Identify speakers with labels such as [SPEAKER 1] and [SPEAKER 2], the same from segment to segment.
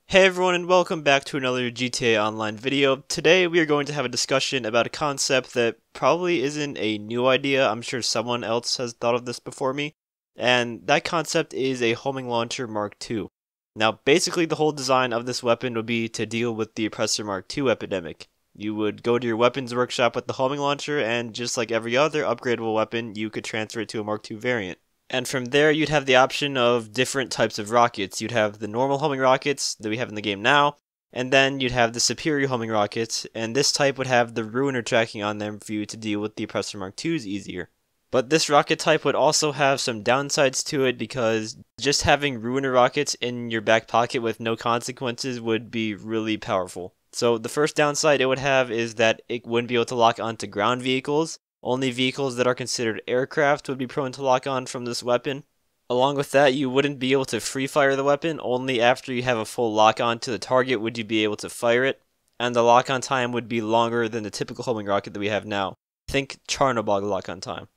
[SPEAKER 1] Hey everyone, and welcome back to another GTA Online video. Today we are going to have a discussion about a concept that probably isn't a new idea. I'm sure someone else has thought of this before me. And that concept is a homing launcher Mark II. Now basically the whole design of this weapon would be to deal with the Oppressor Mark II epidemic. You would go to your weapons workshop with the homing launcher, and just like every other upgradable weapon, you could transfer it to a Mark II variant. And from there, you'd have the option of different types of rockets. You'd have the normal homing rockets that we have in the game now, and then you'd have the superior homing rockets, and this type would have the ruiner tracking on them for you to deal with the Oppressor Mark IIs easier. But this rocket type would also have some downsides to it, because just having ruiner rockets in your back pocket with no consequences would be really powerful. So the first downside it would have is that it wouldn't be able to lock onto ground vehicles. Only vehicles that are considered aircraft would be prone to lock on from this weapon. Along with that, you wouldn't be able to free fire the weapon. Only after you have a full lock on to the target would you be able to fire it. And the lock on time would be longer than the typical homing rocket that we have now. Think Chernobyl lock on time.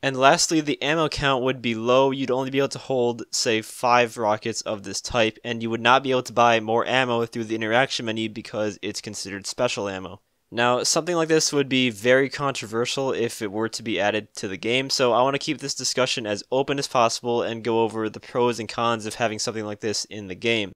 [SPEAKER 1] And lastly, the ammo count would be low. You'd only be able to hold, say, 5 rockets of this type, and you would not be able to buy more ammo through the interaction menu because it's considered special ammo. Now, something like this would be very controversial if it were to be added to the game, so I want to keep this discussion as open as possible and go over the pros and cons of having something like this in the game.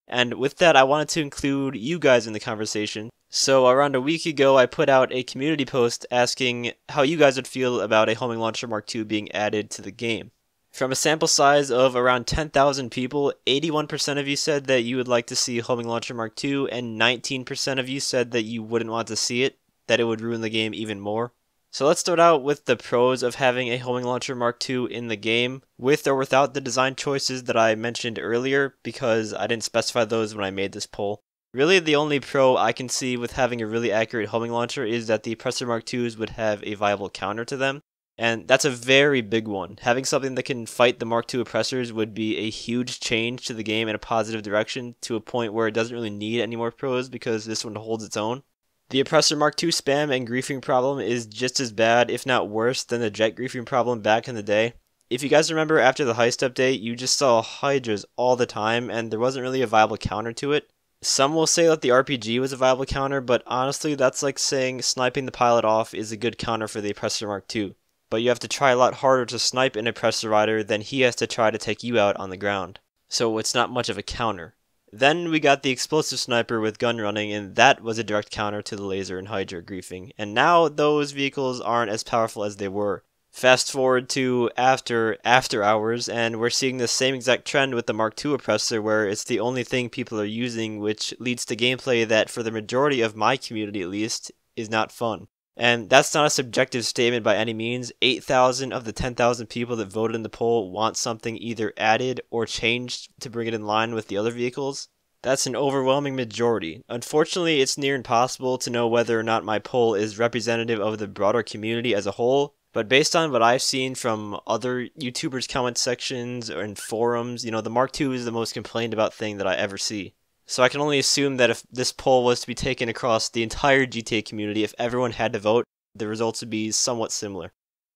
[SPEAKER 1] And with that, I wanted to include you guys in the conversation. So around a week ago, I put out a community post asking how you guys would feel about a homing launcher Mark II being added to the game. From a sample size of around 10,000 people, 81% of you said that you would like to see Homing Launcher Mark II, and 19% of you said that you wouldn't want to see it, that it would ruin the game even more. So let's start out with the pros of having a Homing Launcher Mark II in the game, with or without the design choices that I mentioned earlier, because I didn't specify those when I made this poll. Really, the only pro I can see with having a really accurate homing launcher is that the Oppressor Mark IIs would have a viable counter to them. And that's a very big one. Having something that can fight the Mark II oppressors would be a huge change to the game in a positive direction, to a point where it doesn't really need any more pros because this one holds its own. The Oppressor Mark II spam and griefing problem is just as bad, if not worse, than the jet griefing problem back in the day. If you guys remember, after the heist update, you just saw hydras all the time, and there wasn't really a viable counter to it. Some will say that the RPG was a viable counter, but honestly, that's like saying sniping the pilot off is a good counter for the Oppressor Mark II. But you have to try a lot harder to snipe an Oppressor rider than he has to try to take you out on the ground. So it's not much of a counter. Then we got the explosive sniper with gun running, and that was a direct counter to the laser and Hydra griefing. And now those vehicles aren't as powerful as they were. Fast forward to after hours, and we're seeing the same exact trend with the Mark II Oppressor, where it's the only thing people are using, which leads to gameplay that, for the majority of my community at least, is not fun. And that's not a subjective statement by any means. 8,000 of the 10,000 people that voted in the poll want something either added or changed to bring it in line with the other vehicles. That's an overwhelming majority. Unfortunately, it's near impossible to know whether or not my poll is representative of the broader community as a whole, but based on what I've seen from other YouTubers' comment sections and forums, the Mark II is the most complained about thing that I ever see. So I can only assume that if this poll was to be taken across the entire GTA community, if everyone had to vote, the results would be somewhat similar.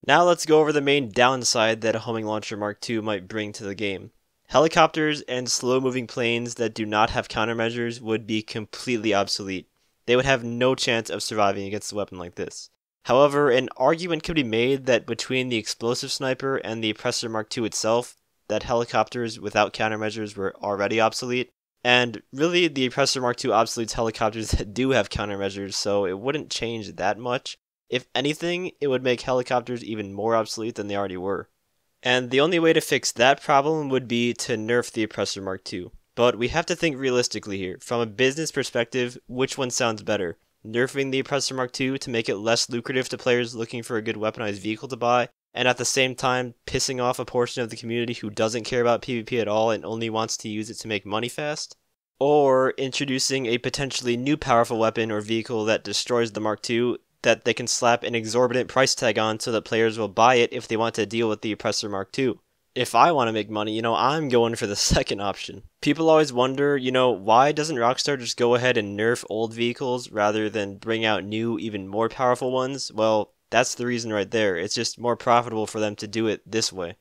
[SPEAKER 1] Now let's go over the main downside that a homing launcher Mark II might bring to the game. Helicopters and slow-moving planes that do not have countermeasures would be completely obsolete. They would have no chance of surviving against a weapon like this. However, an argument could be made that between the explosive sniper and the Oppressor Mark II itself, that helicopters without countermeasures were already obsolete. And really, the Oppressor Mark II obsoletes helicopters that do have countermeasures, so it wouldn't change that much. If anything, it would make helicopters even more obsolete than they already were. And the only way to fix that problem would be to nerf the Oppressor Mark II. But we have to think realistically here. From a business perspective, which one sounds better? Nerfing the Oppressor Mark II to make it less lucrative to players looking for a good weaponized vehicle to buy, and at the same time pissing off a portion of the community who doesn't care about PvP at all and only wants to use it to make money fast? Or introducing a potentially new powerful weapon or vehicle that destroys the Mark II that they can slap an exorbitant price tag on so that players will buy it if they want to deal with the Oppressor Mark II. If I want to make money, I'm going for the second option. People always wonder, why doesn't Rockstar just go ahead and nerf old vehicles rather than bring out new, even more powerful ones? Well, that's the reason right there. It's just more profitable for them to do it this way.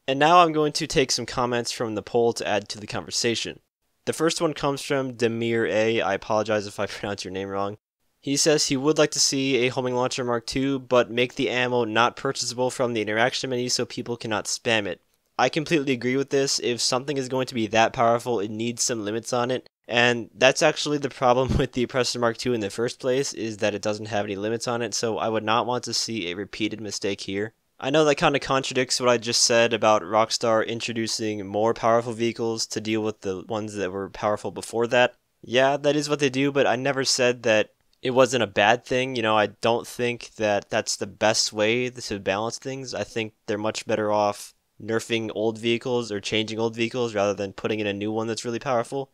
[SPEAKER 1] And now I'm going to take some comments from the poll to add to the conversation. The first one comes from Demir A. I apologize if I pronounce your name wrong. He says he would like to see a homing launcher Mark II, but make the ammo not purchasable from the interaction menu so people cannot spam it. I completely agree with this. If something is going to be that powerful, it needs some limits on it. And that's actually the problem with the Oppressor Mark II in the first place, is that it doesn't have any limits on it, so I would not want to see a repeated mistake here. I know that kind of contradicts what I just said about Rockstar introducing more powerful vehicles to deal with the ones that were powerful before that. Yeah, that is what they do, but I never said that it wasn't a bad thing. You know, I don't think that that's the best way to balance things. I think they're much better off nerfing old vehicles or changing old vehicles rather than putting in a new one that's really powerful.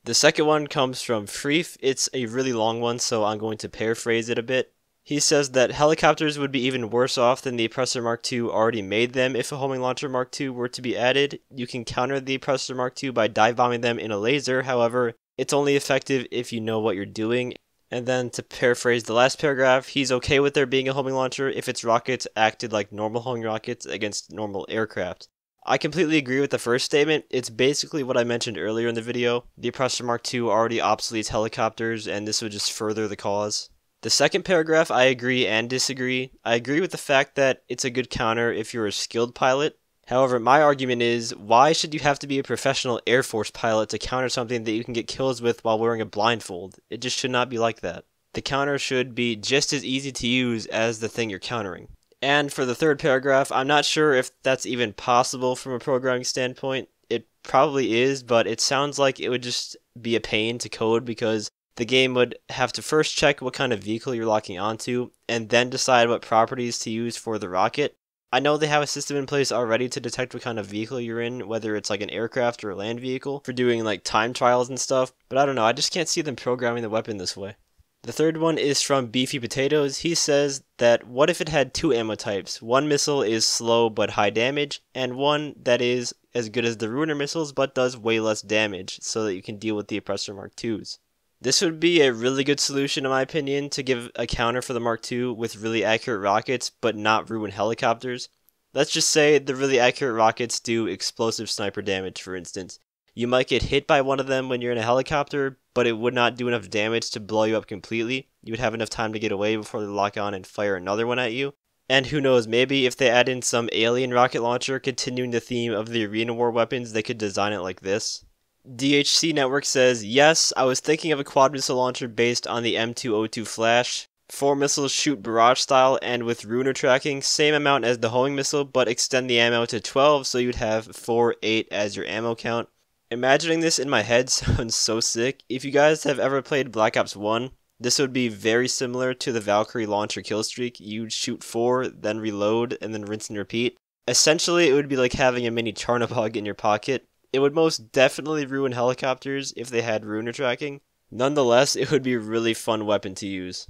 [SPEAKER 1] The second one comes from Freef. It's a really long one, so I'm going to paraphrase it a bit. He says that helicopters would be even worse off than the Oppressor Mark II already made them if a homing launcher Mark II were to be added. You can counter the Oppressor Mark II by dive bombing them in a laser, however, it's only effective if you know what you're doing. And then to paraphrase the last paragraph, he's okay with there being a homing launcher if its rockets acted like normal homing rockets against normal aircraft. I completely agree with the first statement. It's basically what I mentioned earlier in the video. The Oppressor Mark II already obsoletes helicopters, and this would just further the cause. The second paragraph, I agree and disagree. I agree with the fact that it's a good counter if you're a skilled pilot. However, my argument is, why should you have to be a professional Air Force pilot to counter something that you can get kills with while wearing a blindfold? It just should not be like that. The counter should be just as easy to use as the thing you're countering. And for the third paragraph, I'm not sure if that's even possible from a programming standpoint. It probably is, but it sounds like it would just be a pain to code because the game would have to first check what kind of vehicle you're locking onto, and then decide what properties to use for the rocket. I know they have a system in place already to detect what kind of vehicle you're in, whether it's like an aircraft or a land vehicle, for doing like time trials and stuff, but I don't know, I just can't see them programming the weapon this way. The third one is from Beefy Potatoes. He says that what if it had two ammo types? One missile is slow but high damage, and one that is as good as the Ruiner missiles but does way less damage, so that you can deal with the Oppressor Mark IIs. This would be a really good solution in my opinion to give a counter for the Mark II with really accurate rockets but not ruin helicopters. Let's just say the really accurate rockets do explosive sniper damage, for instance. You might get hit by one of them when you're in a helicopter, but it would not do enough damage to blow you up completely. You would have enough time to get away before they lock on and fire another one at you. And who knows, maybe if they add in some alien rocket launcher continuing the theme of the arena war weapons, they could design it like this. DHC Network says, yes, I was thinking of a quad missile launcher based on the M202 Flash. 4 missiles shoot barrage style and with Ruiner tracking, same amount as the homing missile, but extend the ammo to 12 so you'd have 4, 8 as your ammo count. Imagining this in my head sounds so sick. If you guys have ever played Black Ops 1, this would be very similar to the Valkyrie launcher killstreak. You'd shoot 4, then reload, and then rinse and repeat. Essentially, it would be like having a mini Charnabog in your pocket. It would most definitely ruin helicopters if they had Ruiner tracking. Nonetheless, it would be a really fun weapon to use.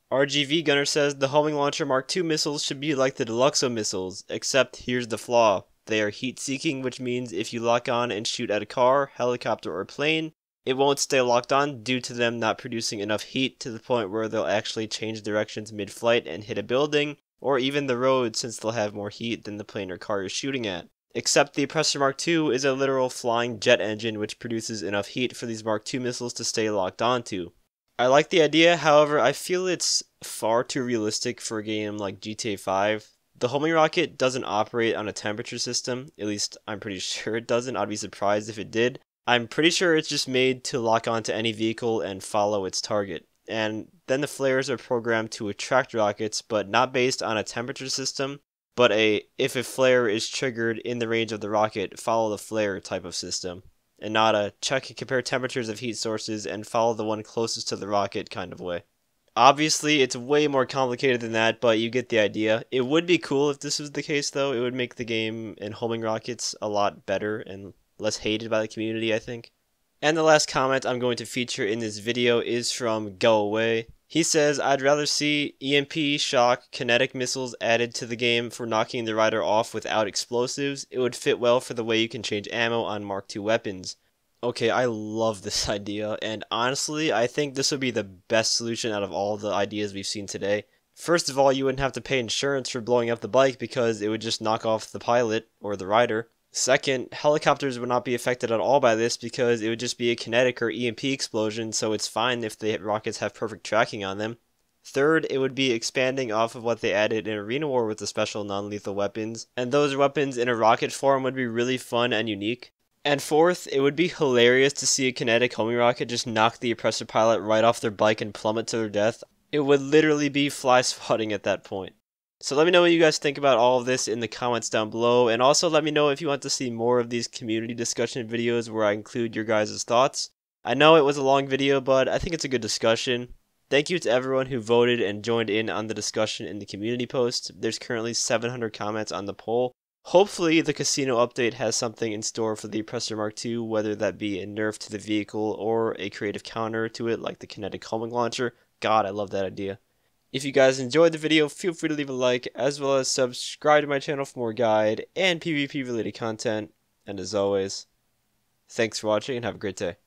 [SPEAKER 1] RGV Gunner says the homing launcher Mark II missiles should be like the Deluxo missiles, except here's the flaw. They are heat-seeking, which means if you lock on and shoot at a car, helicopter, or plane, it won't stay locked on due to them not producing enough heat to the point where they'll actually change directions mid-flight and hit a building, or even the road since they'll have more heat than the plane or car you're shooting at. Except the Oppressor Mark II is a literal flying jet engine which produces enough heat for these Mark II missiles to stay locked onto. I like the idea, however, I feel it's far too realistic for a game like GTA 5. The homing rocket doesn't operate on a temperature system, at least I'm pretty sure it doesn't. I'd be surprised if it did. I'm pretty sure it's just made to lock onto any vehicle and follow its target. And then the flares are programmed to attract rockets, but not based on a temperature system, but if a flare is triggered in the range of the rocket, follow the flare type of system. And not a check and compare temperatures of heat sources and follow the one closest to the rocket kind of way. Obviously, it's way more complicated than that, but you get the idea. It would be cool if this was the case, though. It would make the game and homing rockets a lot better and less hated by the community, I think. And the last comment I'm going to feature in this video is from Go Away. He says, I'd rather see EMP, shock, kinetic missiles added to the game for knocking the rider off without explosives. It would fit well for the way you can change ammo on Mark II weapons. Okay, I love this idea, and honestly, I think this would be the best solution out of all the ideas we've seen today. First of all, you wouldn't have to pay insurance for blowing up the bike because it would just knock off the pilot, or the rider. Second, helicopters would not be affected at all by this because it would just be a kinetic or EMP explosion, so it's fine if the rockets have perfect tracking on them. Third, it would be expanding off of what they added in Arena War with the special non-lethal weapons, and those weapons in a rocket form would be really fun and unique. And fourth, it would be hilarious to see a kinetic homing rocket just knock the Oppressor pilot right off their bike and plummet to their death. It would literally be fly swatting at that point. So let me know what you guys think about all of this in the comments down below, and also let me know if you want to see more of these community discussion videos where I include your guys' thoughts. I know it was a long video, but I think it's a good discussion. Thank you to everyone who voted and joined in on the discussion in the community post. There's currently 700 comments on the poll. Hopefully the casino update has something in store for the Oppressor Mark II, whether that be a nerf to the vehicle or a creative counter to it like the kinetic homing launcher. God, I love that idea. If you guys enjoyed the video, feel free to leave a like, as well as subscribe to my channel for more guide and PvP related content. And as always, thanks for watching and have a great day.